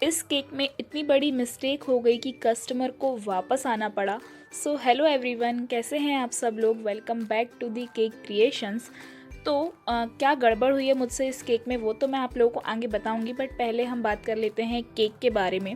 इस केक में इतनी बड़ी मिस्टेक हो गई कि कस्टमर को वापस आना पड़ा। सो हेलो एवरीवन, कैसे हैं आप सब लोग। Welcome back to the cake creations. तो क्या गड़बड़ हुई है मुझसे इस केक में वो तो मैं आप लोगों को आगे बताऊंगी, बट पहले हम बात कर लेते हैं केक के बारे में।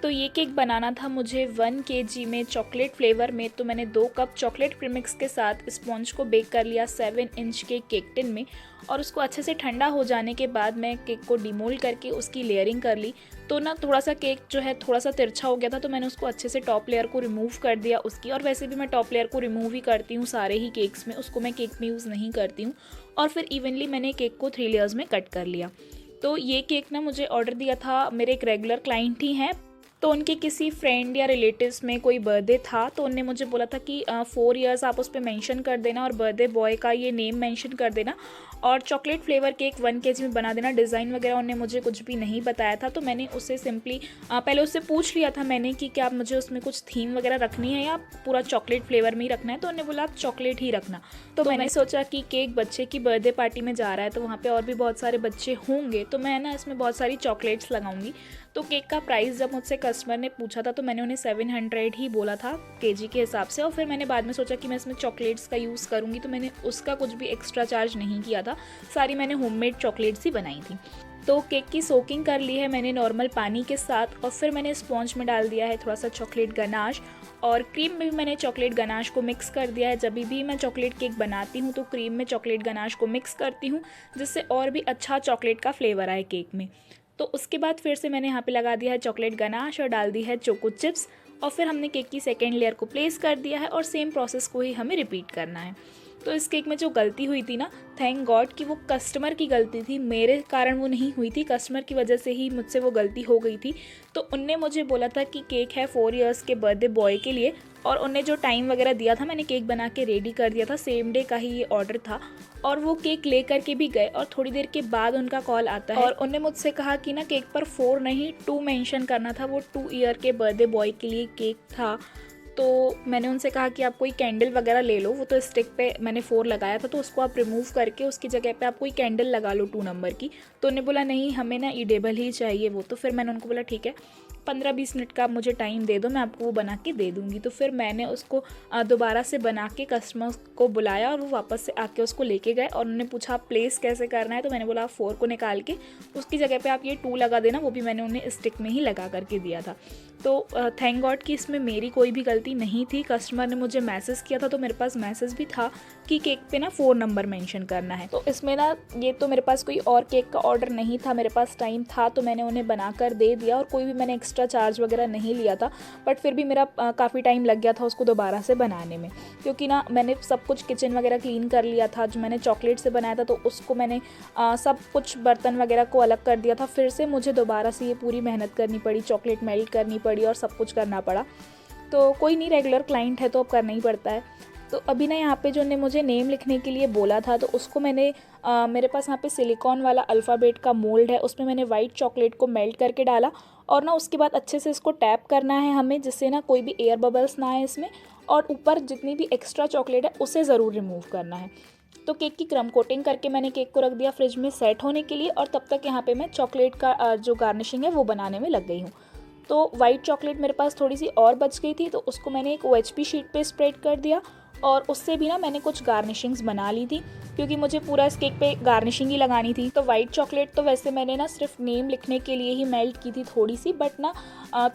तो ये केक बनाना था मुझे 1 kg में चॉकलेट फ्लेवर में। तो मैंने 2 कप चॉकलेट प्रीमिक्स के साथ स्पॉन्ज को बेक कर लिया 7 इंच के केक टिन में, और उसको अच्छे से ठंडा हो जाने के बाद मैं केक को डिमोल्ड करके उसकी लेयरिंग कर ली। तो ना थोड़ा सा केक जो है थोड़ा सा तिरछा हो गया था, तो मैंने उसको अच्छे से टॉप लेयर को रिमूव कर दिया उसकी। और वैसे भी मैं टॉप लेयर को रिमूव ही करती हूँ सारे ही केक्स में, उसको मैं केक में यूज़ नहीं करती हूँ। और फिर इवनली मैंने केक को 3 लेयर्स में कट कर लिया। तो ये केक ना मुझे ऑर्डर दिया था, मेरे एक रेगुलर क्लाइंट ही हैं, तो उनके किसी फ्रेंड या रिलेटिव्स में कोई बर्थडे था, तो उनने मुझे बोला था कि 4 इयर्स आप उस पर मेंशन कर देना और बर्थडे बॉय का ये नेम मेंशन कर देना और चॉकलेट फ्लेवर केक 1 kg में बना देना। डिज़ाइन वगैरह उन्होंने मुझे कुछ भी नहीं बताया था, तो मैंने उससे सिंपली पहले उससे पूछ लिया था मैंने कि क्या मुझे उसमें कुछ थीम वगैरह रखनी है या पूरा चॉकलेट फ्लेवर में ही रखना है। तो उन्होंने बोला आप चॉकलेट ही रखना। तो मैंने सोचा कि केक बच्चे की बर्थडे पार्टी में जा रहा है, तो वहाँ पर और भी बहुत सारे बच्चे होंगे, तो मैं ना इसमें बहुत सारी चॉकलेट्स लगाऊंगी। तो केक का प्राइस जब मुझसे कस्टमर ने पूछा था तो मैंने उन्हें 700 ही बोला था केजी के हिसाब से। और फिर मैंने बाद में सोचा कि मैं इसमें चॉकलेट्स का यूज़ करूँगी, तो मैंने उसका कुछ भी एक्स्ट्रा चार्ज नहीं किया था, सारी मैंने होममेड चॉकलेट्स ही बनाई थी। तो केक की सोकिंग कर ली है मैंने नॉर्मल पानी के साथ, और फिर मैंने स्पॉन्ज में डाल दिया है थोड़ा सा चॉकलेट गनाश, और क्रीम में भी मैंने चॉकलेट गनाश को मिक्स कर दिया है। जब भी मैं चॉकलेट केक बनाती हूँ तो क्रीम में चॉकलेट गनाश को मिक्स करती हूँ, जिससे और भी अच्छा चॉकलेट का फ्लेवर आए केक में। तो उसके बाद फिर से मैंने यहाँ पे लगा दिया है चॉकलेट गनाश और डाल दी है चोको चिप्स, और फिर हमने केक की सेकेंड लेयर को प्लेस कर दिया है, और सेम प्रोसेस को ही हमें रिपीट करना है। तो इस केक में जो गलती हुई थी ना, थैंक गॉड कि वो कस्टमर की गलती थी, मेरे कारण वो नहीं हुई थी, कस्टमर की वजह से ही मुझसे वो गलती हो गई थी। तो उनने मुझे बोला था कि केक है 4 इयर्स के बर्थडे बॉय के लिए, और उनने जो टाइम वगैरह दिया था मैंने केक बना के रेडी कर दिया था, सेम डे का ही ये ऑर्डर था। और वो केक ले करके भी गए, और थोड़ी देर के बाद उनका कॉल आता है और उनने मुझसे कहा कि ना केक पर 4 नहीं 2 मेंशन करना था, वो 2 ईयर के बर्थडे बॉय के लिए केक था। तो मैंने उनसे कहा कि आप कोई कैंडल वगैरह ले लो, वो तो स्टिक पे मैंने 4 लगाया था, तो उसको आप रिमूव करके उसकी जगह पे आप कोई कैंडल लगा लो 2 नंबर की। तो उन्होंने बोला नहीं हमें ना ईडेबल ही चाहिए वो। तो फिर मैंने उनको बोला ठीक है 15-20 मिनट का मुझे टाइम दे दो, मैं आपको वो बना के दे दूँगी। तो फिर मैंने उसको दोबारा से बना के कस्टमर को बुलाया, और वो वापस से आके उसको लेके गए, और उन्होंने पूछा आप प्लेस कैसे करना है। तो मैंने बोला आप 4 को निकाल के उसकी जगह पे आप ये 2 लगा देना, वो भी मैंने उन्हें स्टिक में ही लगा करके दिया था। तो थैंक गॉड कि इसमें मेरी कोई भी गलती नहीं थी। कस्टमर ने मुझे मैसेज किया था, तो मेरे पास मैसेज भी था कि केक पे ना 4 नंबर मेंशन करना है। तो इसमें ना ये तो मेरे पास कोई और केक का ऑर्डर नहीं था, मेरे पास टाइम था, तो मैंने उन्हें बना कर दे दिया, और कोई भी मैंने एक्स्ट्रा चार्ज वगैरह नहीं लिया था। बट फिर भी मेरा काफ़ी टाइम लग गया था उसको दोबारा से बनाने में, क्योंकि ना मैंने सब कुछ किचन वगैरह क्लीन कर लिया था। जो मैंने चॉकलेट से बनाया था तो उसको मैंने सब कुछ बर्तन वगैरह को अलग कर दिया था, फिर से मुझे दोबारा से ये पूरी मेहनत करनी पड़ी, चॉकलेट मेल्ट करनी पड़ी और सब कुछ करना पड़ा। तो कोई नहीं, रेगुलर क्लाइंट है तो अब करना ही पड़ता है। तो अभी ना यहाँ पे जो ने मुझे नेम लिखने के लिए बोला था, तो उसको मैंने मेरे पास यहाँ पे सिलिकॉन वाला अल्फ़ाबेट का मोल्ड है, उसमें मैंने वाइट चॉकलेट को मेल्ट करके डाला, और ना उसके बाद अच्छे से इसको टैप करना है हमें, जिससे ना कोई भी एयर बबल्स ना आए इसमें, और ऊपर जितनी भी एक्स्ट्रा चॉकलेट है उसे ज़रूर रिमूव करना है। तो केक की क्रम कोटिंग करके मैंने केक को रख दिया फ्रिज में सेट होने के लिए, और तब तक यहाँ पे मैं चॉकलेट का जो गार्निशिंग है वो बनाने में लग गई हूँ। तो वाइट चॉकलेट मेरे पास थोड़ी सी और बच गई थी, तो उसको मैंने एक OHP शीट पे स्प्रेड कर दिया, और उससे भी ना मैंने कुछ गार्निशिंग्स बना ली थी, क्योंकि मुझे पूरा इस केक पे गार्निशिंग ही लगानी थी। तो वाइट चॉकलेट तो वैसे मैंने ना सिर्फ नेम लिखने के लिए ही मेल्ट की थी थोड़ी सी, बट ना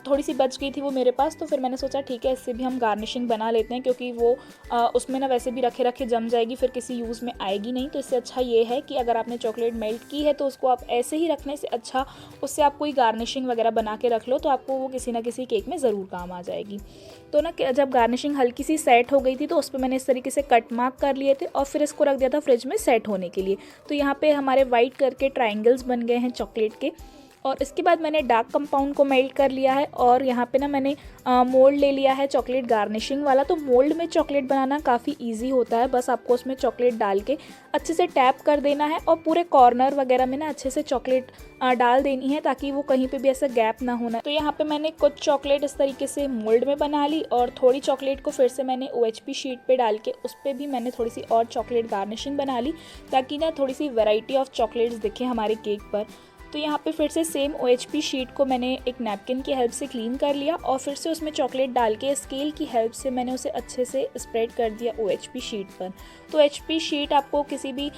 थोड़ी सी बच गई थी वो मेरे पास। तो फिर मैंने सोचा ठीक है इससे भी हम गार्निशिंग बना लेते हैं, क्योंकि वो उसमें ना वैसे भी रखे रखे जम जाएगी, फिर किसी यूज़ में आएगी नहीं। तो इससे अच्छा ये है कि अगर आपने चॉकलेट मेल्ट की है तो उसको आप ऐसे ही रखने से अच्छा उससे आप कोई गार्निशिंग वगैरह बना के रख लो, तो आपको वो किसी ना किसी केक में ज़रूर काम आ जाएगी। तो ना जब गार्निशिंग हल्की सी सेट हो गई थी, तो उस पर मैंने इस तरीके से कट मार्क कर लिए थे, और फिर इसको रख दिया था फ्रिज में सेट होने के लिए। तो यहाँ पे हमारे वाइट करके ट्रायंगल्स बन गए हैं चॉकलेट के। और इसके बाद मैंने डार्क कंपाउंड को मेल्ट कर लिया है, और यहाँ पे ना मैंने मोल्ड ले लिया है चॉकलेट गार्निशिंग वाला। तो मोल्ड में चॉकलेट बनाना काफ़ी इजी होता है, बस आपको उसमें चॉकलेट डाल के अच्छे से टैप कर देना है, और पूरे कॉर्नर वगैरह में ना अच्छे से चॉकलेट डाल देनी है, ताकि वो कहीं पे भी ऐसा गैप ना होना। तो यहाँ पे मैंने कुछ चॉकलेट इस तरीके से मोल्ड में बना ली, और थोड़ी चॉकलेट को फिर से मैंने OHP शीट पे डाल के उस पर भी मैंने थोड़ी सी और चॉकलेट गार्निशिंग बना ली, ताकि ना थोड़ी सी वैरायटी ऑफ चॉकलेट्स दिखे हमारे केक पर। तो यहाँ पे फिर से सेम OHP शीट को मैंने एक नैपकिन की हेल्प से क्लीन कर लिया और फिर से उसमें चॉकलेट डाल के स्केल की हेल्प से मैंने उसे अच्छे से स्प्रेड कर दिया OHP शीट पर। तो OHP शीट आपको किसी भी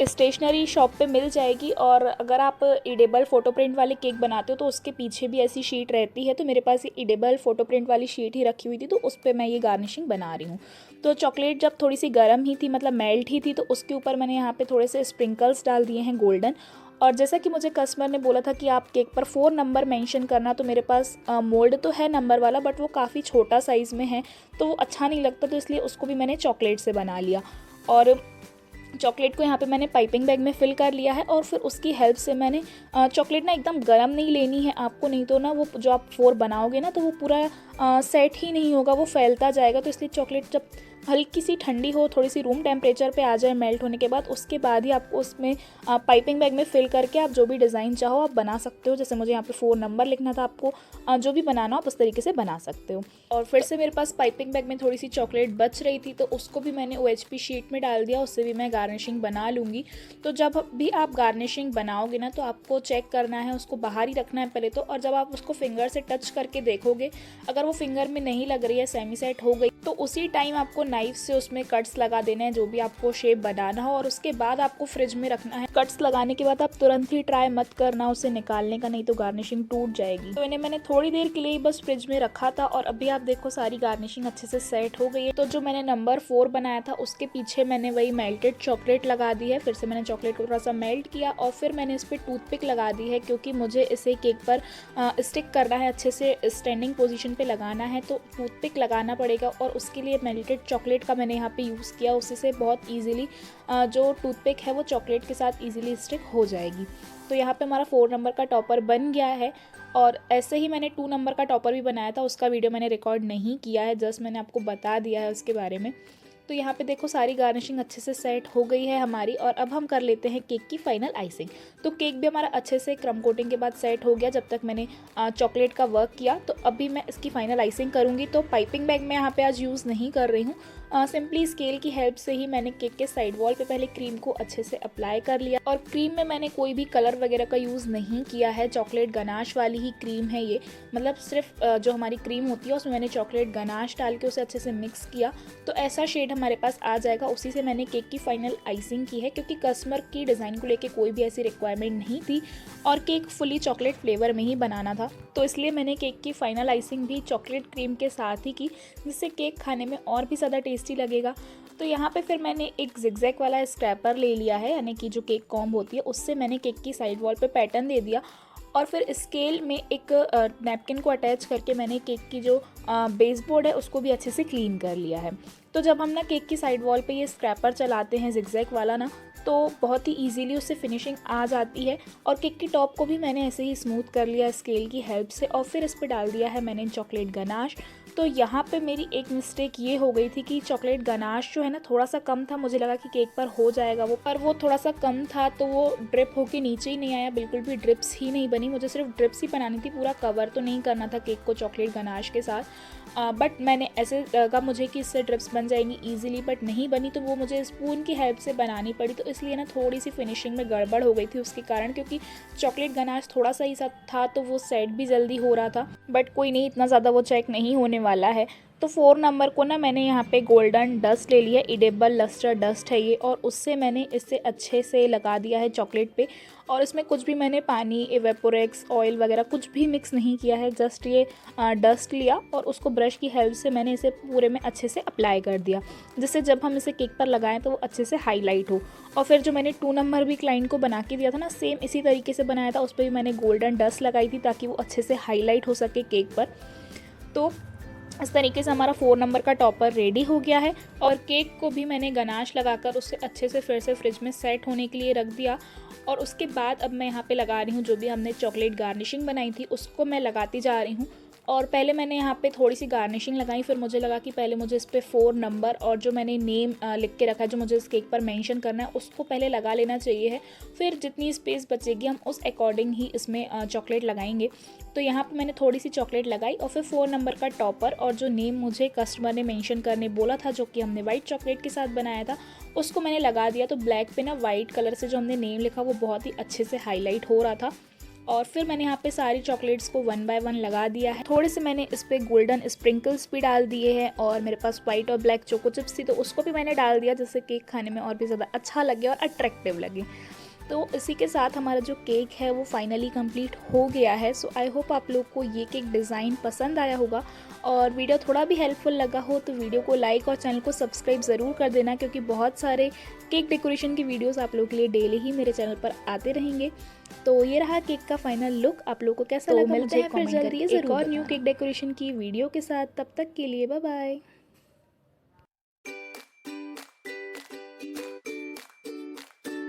स्टेशनरी शॉप पे मिल जाएगी, और अगर आप ईडेबल फ़ोटो प्रिंट वाले केक बनाते हो तो उसके पीछे भी ऐसी शीट रहती है। तो मेरे पास ये ईडेबल फ़ोटो प्रिंट वाली शीट ही रखी हुई थी, तो उस पर मैं ये गार्निशिंग बना रही हूँ। तो चॉकलेट जब थोड़ी सी गर्म ही थी, मतलब मेल्ट ही थी, तो उसके ऊपर मैंने यहाँ पे थोड़े से स्प्रिंकल्स डाल दिए हैं गोल्डन। और जैसा कि मुझे कस्टमर ने बोला था कि आप केक पर 4 नंबर मेंशन करना, तो मेरे पास मोल्ड तो है नंबर वाला, बट वो काफ़ी छोटा साइज़ में है तो वो अच्छा नहीं लगता, तो इसलिए उसको भी मैंने चॉकलेट से बना लिया। और चॉकलेट को यहाँ पे मैंने पाइपिंग बैग में फिल कर लिया है, और फिर उसकी हेल्प से मैंने चॉकलेट ना एकदम गर्म नहीं लेनी है आपको, नहीं तो ना वो जो आप 4 बनाओगे ना तो वो पूरा सेट ही नहीं होगा, वो फैलता जाएगा। तो इसलिए चॉकलेट जब हल्की सी ठंडी हो, थोड़ी सी रूम टेम्परेचर पे आ जाए मेल्ट होने के बाद, उसके बाद ही आपको उसमें पाइपिंग बैग में फिल करके आप जो भी डिज़ाइन चाहो आप बना सकते हो। जैसे मुझे यहाँ पे 4 नंबर लिखना था, आपको जो भी बनाना हो आप उस तरीके से बना सकते हो। और फिर से मेरे पास पाइपिंग बैग में थोड़ी सी चॉकलेट बच रही थी, तो उसको भी मैंने OHP शीट में डाल दिया, उससे भी मैं गार्निशिंग बना लूँगी। तो जब भी आप गार्निशिंग बनाओगे ना तो आपको चेक करना है, उसको बाहर ही रखना है पहले तो, और जब आप उसको फिंगर से टच करके देखोगे, अगर वो फिंगर में नहीं लग रही है, सेमी सेट हो गई, तो उसी टाइम आपको नाइफ से उसमें कट्स लगा देने हैं, जो भी आपको शेप बनाना हो, और उसके बाद आपको फ्रिज में रखना है। कट्स लगाने के बाद आप तुरंत ही ट्राई मत करना उसे निकालने का, नहीं तो गार्निशिंग टूट जाएगी। तो इन्हें मैंने थोड़ी देर के लिए बस फ्रिज में रखा था, और अभी आप देखो सारी गार्निशिंग अच्छे से सेट हो गई है। तो जो मैंने नंबर 4 बनाया था उसके पीछे मैंने वही मेल्टेड चॉकलेट लगा दी है। फिर से मैंने चॉकलेट को थोड़ा सा मेल्ट किया, और फिर मैंने इस पर टूथपिक लगा दी है, क्योंकि मुझे इसे केक पर स्टिक करना है, अच्छे से स्टैंडिंग पोजीशन पे लगाना है, तो टूथपिक लगाना पड़ेगा। और उसके लिए मेल्टेड चॉकलेट का मैंने यहाँ पे यूज़ किया, उसी से बहुत ईजिली जो टूथपिक है वो चॉकलेट के साथ ईजिली स्टिक हो जाएगी। तो यहाँ पे हमारा 4 नंबर का टॉपर बन गया है। और ऐसे ही मैंने 2 नंबर का टॉपर भी बनाया था, उसका वीडियो मैंने रिकॉर्ड नहीं किया है, जस्ट मैंने आपको बता दिया है उसके बारे में। तो यहाँ पे देखो सारी गार्निशिंग अच्छे से सेट हो गई है हमारी, और अब हम कर लेते हैं केक की फाइनल आइसिंग। तो केक भी हमारा अच्छे से क्रम कोटिंग के बाद सेट हो गया जब तक मैंने चॉकलेट का वर्क किया। तो अभी मैं इसकी फाइनल आइसिंग करूँगी। तो पाइपिंग बैग मैं यहाँ पे आज यूज़ नहीं कर रही हूँ, सिंपली स्केल की हेल्प से ही मैंने केक के साइड वॉल पे पहले क्रीम को अच्छे से अप्लाई कर लिया। और क्रीम में मैंने कोई भी कलर वगैरह का यूज़ नहीं किया है, चॉकलेट गनाश वाली ही क्रीम है ये, मतलब सिर्फ जो हमारी क्रीम होती है उसमें मैंने चॉकलेट गनाश डाल के उसे अच्छे से मिक्स किया, तो ऐसा शेड हमारे पास आ जाएगा। उसी से मैंने केक की फाइनल आइसिंग की है, क्योंकि कस्टमर की डिज़ाइन को लेके कोई भी ऐसी रिक्वायरमेंट नहीं थी, और केक फुली चॉकलेट फ्लेवर में ही बनाना था, तो इसलिए मैंने केक की फाइनल आइसिंग भी चॉकलेट क्रीम के साथ ही की, जिससे केक खाने में और भी ज़्यादा टेस्टी लगेगा। तो यहाँ पे फिर मैंने एक जिगजैग वाला स्क्रैपर ले लिया है, यानी कि जो केक कॉम्ब होती है, उससे मैंने केक की साइड वॉल पे पैटर्न दे दिया, और फिर स्केल में एक नैपकिन को अटैच करके मैंने केक की जो बेस बोर्ड है उसको भी अच्छे से क्लीन कर लिया है। तो जब हम ना केक की साइड वॉल पे ये स्क्रैपर चलाते हैं जिगजैग वाला ना, तो बहुत ही इजीली उससे फिनिशिंग आ जाती है। और केक की टॉप को भी मैंने ऐसे ही स्मूथ कर लिया स्केल की हेल्प से, और फिर इस पर डाल दिया है मैंने चॉकलेट गनाश। तो यहाँ पे मेरी एक मिस्टेक ये हो गई थी कि चॉकलेट गनाश जो है ना थोड़ा सा कम था, मुझे लगा कि केक पर हो जाएगा वो, पर वो थोड़ा सा कम था, तो वो ड्रिप होके नीचे ही नहीं आया, बिल्कुल भी ड्रिप्स ही नहीं बनी। मुझे सिर्फ ड्रिप्स ही बनानी थी, पूरा कवर तो नहीं करना था केक को चॉकलेट गनाश के साथ, बट मैंने ऐसे लगा मुझे कि इससे ड्रिप्स बन जाएंगी ईजिली, बट नहीं बनी, तो वो मुझे स्पून की हेल्प से बनानी पड़ी। तो इसलिए ना थोड़ी सी फिनिशिंग में गड़बड़ हो गई थी उसके कारण, क्योंकि चॉकलेट गनाश थोड़ा सा ही सा था, तो वो सेट भी जल्दी हो रहा था, बट कोई नहीं, इतना ज़्यादा वो चेक नहीं होने वाला है। तो 4 नंबर को ना मैंने यहाँ पे गोल्डन डस्ट ले लिया, इडेबल लस्टर डस्ट है ये, और उससे मैंने इससे अच्छे से लगा दिया है चॉकलेट पे। और इसमें कुछ भी मैंने पानी, एवेपोरेक्स, ऑयल वगैरह कुछ भी मिक्स नहीं किया है, जस्ट ये डस्ट लिया और उसको ब्रश की हेल्प से मैंने इसे पूरे में अच्छे से अप्लाई कर दिया, जिससे जब हम इसे केक पर लगाएं तो वो अच्छे से हाईलाइट हो। और फिर जो मैंने 2 नंबर भी क्लाइंट को बना के दिया था ना, सेम इसी तरीके से बनाया था, उस पर भी मैंने गोल्डन डस्ट लगाई थी ताकि वो अच्छे से हाईलाइट हो सके केक पर। तो इस तरीके से हमारा 4 नंबर का टॉपर रेडी हो गया है। और केक को भी मैंने गनाश लगाकर उससे अच्छे से फिर से फ्रिज में सेट होने के लिए रख दिया। और उसके बाद अब मैं यहाँ पे लगा रही हूँ जो भी हमने चॉकलेट गार्निशिंग बनाई थी उसको मैं लगाती जा रही हूँ। और पहले मैंने यहाँ पे थोड़ी सी गार्निशिंग लगाई, फिर मुझे लगा कि पहले मुझे इस पर 4 नंबर और जो मैंने नेम लिख के रखा है जो मुझे इस केक पर मेंशन करना है उसको पहले लगा लेना चाहिए है। फिर जितनी स्पेस बचेगी हम उस अकॉर्डिंग ही इसमें चॉकलेट लगाएंगे। तो यहाँ पे मैंने थोड़ी सी चॉकलेट लगाई और फिर 4 नंबर का टॉपर और जो नेम मुझे कस्टमर ने मेंशन करने बोला था, जो कि हमने वाइट चॉकलेट के साथ बनाया था, उसको मैंने लगा दिया। तो ब्लैक पे ना वाइट कलर से जो हमने नेम लिखा वो बहुत ही अच्छे से हाईलाइट हो रहा था। और फिर मैंने यहाँ पे सारी चॉकलेट्स को 1 बाय 1 लगा दिया है। थोड़े से मैंने इस पर गोल्डन स्प्रिंकल्स भी डाल दिए हैं और मेरे पास वाइट और ब्लैक चोको चिप्स थी तो उसको भी मैंने डाल दिया, जिससे केक खाने में और भी ज़्यादा अच्छा लगे और अट्रैक्टिव लगे। तो इसी के साथ हमारा जो केक है वो फाइनली कंप्लीट हो गया है। सो आई होप आप लोग को ये केक डिज़ाइन पसंद आया होगा और वीडियो थोड़ा भी हेल्पफुल लगा हो तो वीडियो को लाइक और चैनल को सब्सक्राइब ज़रूर कर देना, क्योंकि बहुत सारे केक डेकोरेशन की वीडियोस आप लोगों के लिए डेली ही मेरे चैनल पर आते रहेंगे। तो ये रहा केक का फाइनल लुक। आप लोगों को कैसा लगा मुझे फिर जल्दी एक और न्यू केक डेकोरेशन की वीडियो के साथ। तब तक के लिए बाय बाय।